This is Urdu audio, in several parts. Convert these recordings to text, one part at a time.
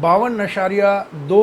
52.2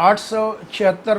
876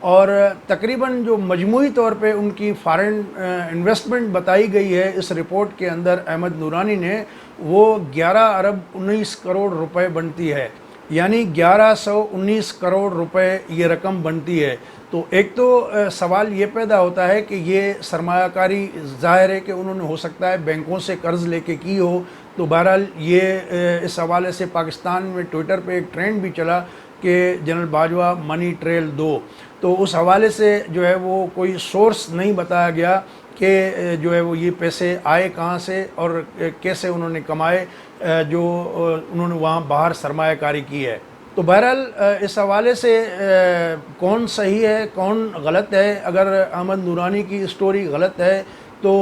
اور تقریباً جو مجموعی طور پہ ان کی فارن انویسٹمنٹ بتائی گئی ہے اس رپورٹ کے اندر احمد نورانی نے، وہ 11 ارب 19 کروڑ روپے بنتی ہے، یعنی 1119 کروڑ روپے یہ رقم بنتی ہے۔ تو ایک تو سوال یہ پیدا ہوتا ہے کہ یہ سرمایہ کاری ظاہر ہے کہ انہوں نے ہو سکتا ہے بینکوں سے قرض لے کے کی ہو۔ تو بہرحال یہ اس حوالے سے پاکستان میں ٹویٹر پہ ایک ٹرینڈ بھی چلا کہ جنرل باجوہ منی ٹریل دو، تو اس حوالے سے جو ہے وہ کوئی سورس نہیں بتایا گیا کہ جو ہے وہ یہ پیسے آئے کہاں سے اور کیسے انہوں نے کمائے جو انہوں نے وہاں باہر سرمایہ کاری کی ہے۔ تو بہرحال اس حوالے سے کون صحیح ہے کون غلط ہے؟ اگر احمد نورانی کی اسٹوری غلط ہے تو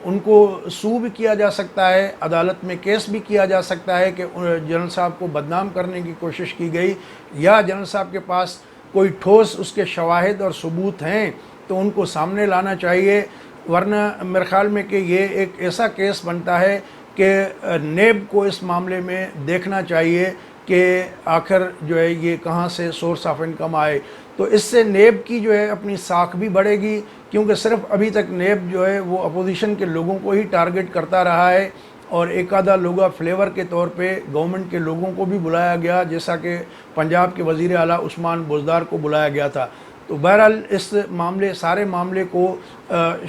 ان کو سو بھی کیا جا سکتا ہے، عدالت میں کیس بھی کیا جا سکتا ہے کہ جنرل صاحب کو بدنام کرنے کی کوشش کی گئی، یا جنرل صاحب کے پاس کوئی ٹھوس اس کے شواہد اور ثبوت ہیں تو ان کو سامنے لانا چاہیے، ورنہ میرے خیال میں کہ یہ ایک ایسا کیس بنتا ہے کہ نیب کو اس معاملے میں دیکھنا چاہیے کہ آخر جو ہے یہ کہاں سے سورس آف انکم آئے۔ تو اس سے نیب کی جو ہے اپنی ساکھ بھی بڑھے گی، کیونکہ صرف ابھی تک نیب جو ہے وہ اپوزیشن کے لوگوں کو ہی ٹارگٹ کرتا رہا ہے، اور ایک آدھا لوگا فلیور کے طور پہ گورنمنٹ کے لوگوں کو بھی بلایا گیا، جیسا کہ پنجاب کے وزیر اعلیٰ عثمان بزدار کو بلایا گیا تھا۔ تو بہرحال اس سارے معاملے کو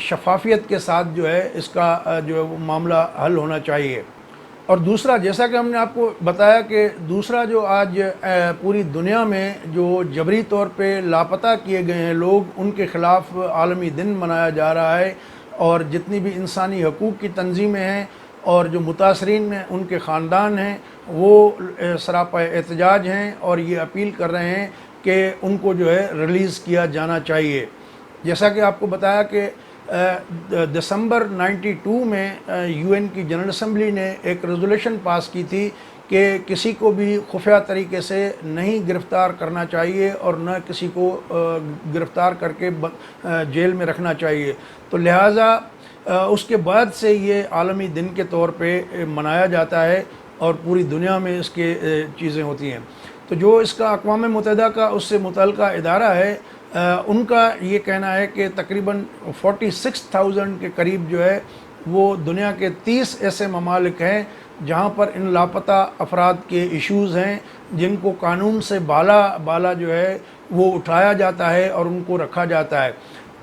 شفافیت کے ساتھ جو ہے اس کا جو ہے وہ معاملہ حل ہونا چاہیے۔ اور دوسرا، جیسا کہ ہم نے آپ کو بتایا کہ دوسرا جو آج پوری دنیا میں جو جبری طور پہ لاپتہ کیے گئے ہیں لوگ، ان کے خلاف عالمی دن منایا جا رہا ہے، اور جتنی بھی انسانی حقوق کی تنظیمیں ہیں اور جو متاثرین ہیں ان کے خاندان ہیں، وہ سراپا احتجاج ہیں اور یہ اپیل کر رہے ہیں کہ ان کو جو ہے ریلیز کیا جانا چاہیے۔ جیسا کہ آپ کو بتایا کہ دسمبر 92 میں یو این کی جنرل اسمبلی نے ایک ریزولوشن پاس کی تھی کہ کسی کو بھی خفیہ طریقے سے نہیں گرفتار کرنا چاہیے اور نہ کسی کو گرفتار کر کے جیل میں رکھنا چاہیے۔ تو لہٰذا اس کے بعد سے یہ عالمی دن کے طور پہ منایا جاتا ہے اور پوری دنیا میں اس کے چیزیں ہوتی ہیں۔ تو جو اس کا اقوام متحدہ کا اس سے متعلقہ ادارہ ہے، ان کا یہ کہنا ہے کہ تقریباً 46,000 کے قریب جو ہے وہ دنیا کے 30 ایسے ممالک ہیں جہاں پر ان لاپتہ افراد کے ایشوز ہیں، جن کو قانون سے بالا جو ہے وہ اٹھایا جاتا ہے اور ان کو رکھا جاتا ہے۔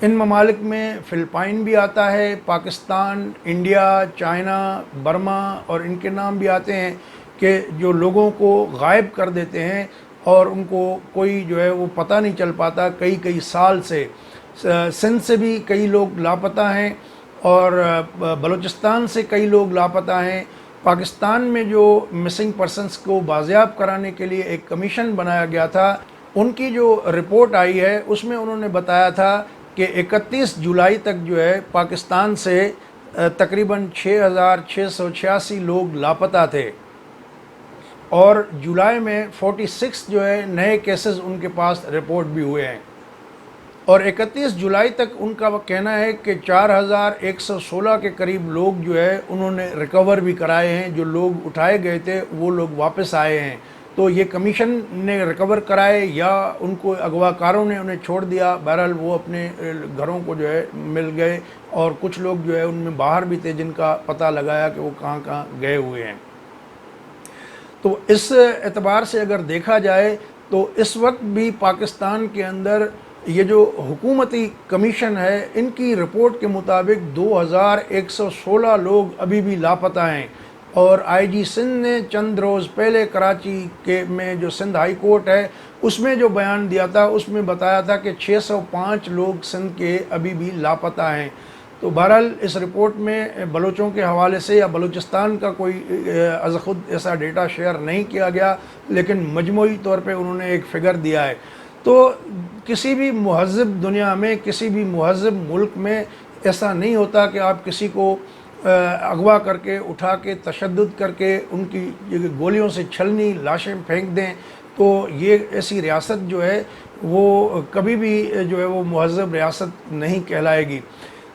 ان ممالک میں فلپائن بھی آتا ہے، پاکستان، انڈیا، چائنا، برما، اور ان کے نام بھی آتے ہیں کہ جو لوگوں کو غائب کر دیتے ہیں اور ان کو کوئی جو ہے وہ پتہ نہیں چل پاتا کئی سال سے۔ سندھ سے بھی کئی لوگ لاپتہ ہیں اور بلوچستان سے کئی لوگ لاپتہ ہیں۔ پاکستان میں جو مسنگ پرسنس کو بازیاب کرانے کے لیے ایک کمیشن بنایا گیا تھا، ان کی جو رپورٹ آئی ہے اس میں انہوں نے بتایا تھا کہ 31 جولائی تک جو ہے پاکستان سے تقریباً 6,686 لوگ لاپتہ تھے، اور جولائی میں 46 جو ہے نئے کیسز ان کے پاس رپورٹ بھی ہوئے ہیں، اور 31 جولائی تک ان کا کہنا ہے کہ 4,116 کے قریب لوگ جو ہے انہوں نے ریکور بھی کرائے ہیں، جو لوگ اٹھائے گئے تھے وہ لوگ واپس آئے ہیں۔ تو یہ کمیشن نے ریکور کرائے یا ان کو اغوا کاروں نے انہیں چھوڑ دیا، بہرحال وہ اپنے گھروں کو جو ہے مل گئے، اور کچھ لوگ جو ہے ان میں باہر بھی تھے جن کا پتہ لگایا کہ وہ کہاں کہاں گئے ہوئے ہیں۔ تو اس اعتبار سے اگر دیکھا جائے تو اس وقت بھی پاکستان کے اندر یہ جو حکومتی کمیشن ہے، ان کی رپورٹ کے مطابق 2,116 لوگ ابھی بھی لاپتہ ہیں، اور آئی جی سندھ نے چند روز پہلے کراچی میں جو سندھ ہائی کورٹ ہے اس میں جو بیان دیا تھا اس میں بتایا تھا کہ 605 لوگ سندھ کے ابھی بھی لاپتہ ہیں۔ تو بہرحال اس رپورٹ میں بلوچوں کے حوالے سے یا بلوچستان کا کوئی از خود ایسا ڈیٹا شیئر نہیں کیا گیا، لیکن مجموعی طور پہ انہوں نے ایک فگر دیا ہے۔ تو کسی بھی مہذب دنیا میں، کسی بھی مہذب ملک میں ایسا نہیں ہوتا کہ آپ کسی کو اغوا کر کے اٹھا کے تشدد کر کے ان کی گولیوں سے چھلنی لاشیں پھینک دیں۔ تو یہ ایسی ریاست جو ہے وہ کبھی بھی جو ہے وہ مہذب ریاست نہیں کہلائے گی۔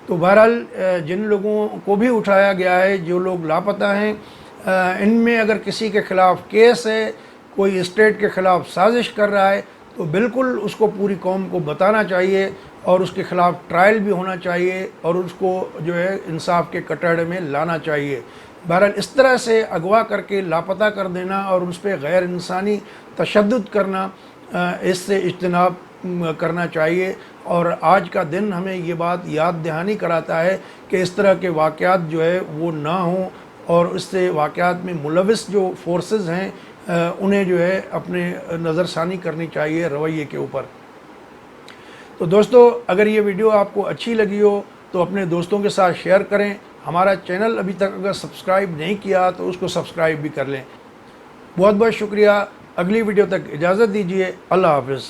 تو بہرحال جن لوگوں کو بھی اٹھایا گیا ہے، جو لوگ لاپتہ ہیں، ان میں اگر کسی کے خلاف کیس ہے، کوئی اسٹیٹ کے خلاف سازش کر رہا ہے، تو تو بالکل اس کو پوری قوم کو بتانا چاہیے اور اس کے خلاف ٹرائل بھی ہونا چاہیے اور اس کو جو ہے انصاف کے کٹڑے میں لانا چاہیے۔ بہرحال اس طرح سے اغوا کر کے لاپتہ کر دینا اور اس پہ غیر انسانی تشدد کرنا، اس سے اجتناب کرنا چاہیے۔ اور آج کا دن ہمیں یہ بات یاد دہانی کراتا ہے کہ اس طرح کے واقعات جو ہے وہ نہ ہوں، اور اس سے واقعات میں ملوث جو فورسز ہیں انہیں جو ہے اپنے نظر ثانی کرنی چاہیے رویے کے اوپر۔ تو دوستو، اگر یہ ویڈیو آپ کو اچھی لگی ہو تو اپنے دوستوں کے ساتھ شیئر کریں۔ ہمارا چینل ابھی تک اگر سبسکرائب نہیں کیا تو اس کو سبسکرائب بھی کر لیں۔ بہت بہت شکریہ۔ اگلی ویڈیو تک اجازت دیجیے۔ اللہ حافظ۔